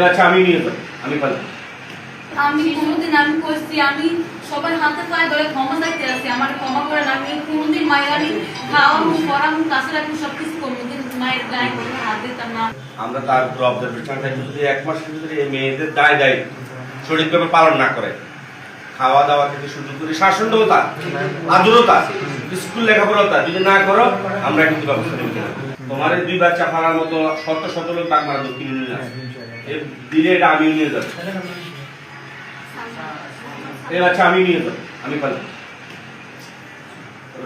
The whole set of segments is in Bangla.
আচ্ছা আমি নিয়ে যাবো, আমি পারলাম। আমি কোনোদিন আমি কইছি আমি সবার হাতে পায়ে ধরে ক্ষমা চাইতে আছি, আমার ক্ষমা করে না। আমি কোনোদিন মায়ের আমি খাওয়ামু পড়ামু কাছে রাখবো সবকিছু করবো, কিন্তু মায়ের গায়ে কোনো হাত দিতাম না। আমরা তার উপর অবজারভেশন থাকি, যদি 1 মাসের ভিতরে এই মেয়েদের দায় সঠিকভাবে পালন না করে, খাওয়া দাওয়া থেকে শুরু করে শাসনতা আদরতা স্কুল লেখাপড়া যদি না করো, আমরা কিন্তু ব্যবস্থা নিতে পারবো। তোমার এই 2 বাচ্চা ফালার মতো শত লোক টাকা মারা দক্ষিণ নিয়ে আসে, দিলে এটা আমিও নিয়ে যাবো। আচ্ছা আমি নিয়ে যাবো, আমি পারলাম।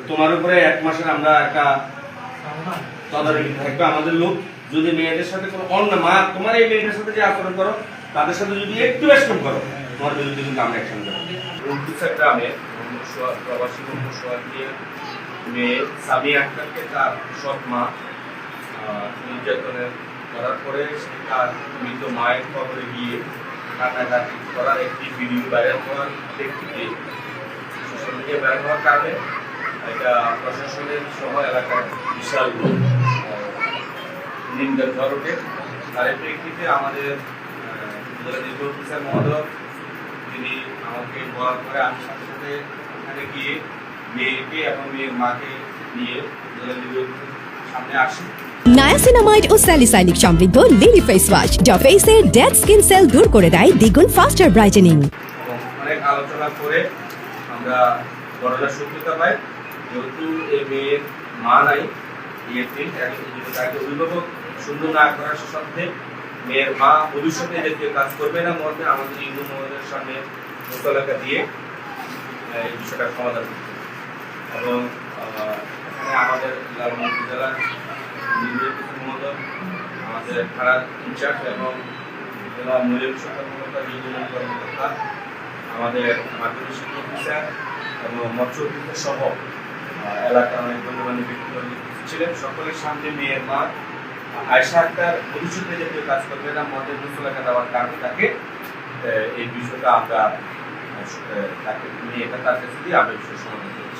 তোমার উপরে 1 মাসের আমরা একটা তদারকি থাকবে আমাদের লোক। যদি মেয়েদের সাথে কোনো অন্য মা তোমার এই মেয়েদের সাথে যে আচরণ করো, তাদের সাথে যদি একটু বেশকম করো, তোমার বিরুদ্ধে কিন্তু আমরা অ্যাকশন নেব। গ্রামে প্রবাসী মেয়ে সামিয়া আক্তারকে তার সৎ মা নির্যাতনের করার পরে তার মৃত মায়ের খবরে গিয়ে কান্নাকাটি করার একটি ভিডিও ভাইরাল হওয়ার প্রেক্ষিতে সোশ্যাল মিডিয়া ভাইরাল হওয়ার কারণে এটা প্রশাসনের সহ এলাকার বিশাল নিন্দার ঝড় ওঠে। তার প্রেক্ষিতে আমাদের জেলা নির্বাহী অফিসার মহোদয় তিনি আমাকে বলার পরে আমি সাথে সাথে ওখানে গিয়ে মেয়েকে এবং মেয়ের মাকে নিয়ে জেলা নির্বাহী অফিসের সামনে আসি। নায়াসিনামাইড ও স্যালিসাইলিক সমৃদ্ধ লিলি ফেস ওয়াশ যা ফেসের ডেড স্কিন সেল দূর করে দেয় দ্বিগুণ ফাস্টার ব্রাইটেনিং। অনেক আলোচনা করে আমরা ঘটনার সত্যতা পাই, যেহেতু এই মেয়ের মা নাই, তাকে অভিভাবক শূন্য না করার সাথে মেয়ের মা ভবিষ্যতে যে কাজ করবে না মর্মে আমাদের ইউনিয়ন মহলের সামনে মোতালেকা দিয়ে এই বিষয়টার সমাধান করতে। এবং এখানে আমাদের লালমোহন জেলার নির্বাহী মহোদয়, আমাদের থানার ইনচার্জ এবং জেলা মহিলা বিষয় কর্মকর্তা, ইউনিয়ন কর্মকর্তা, আমাদের মাধ্যমিক শিক্ষা অফিসার এবং মৎস্য অফিসার সহ এলাকার অনেক গণ্যমান্য ব্যক্তিগণ ছিলেন। সকলের সামনে মেয়ের মা আয়েশা আক্তার ভবিষ্যতে জাতীয় কাজ করবে না মদের মুসলাকা দেওয়ার কারণে তাকে এই বিষয়টা আমরা তাকে নিয়ে তার কাছে দিয়ে আমরা বিষয় সমাধান করি।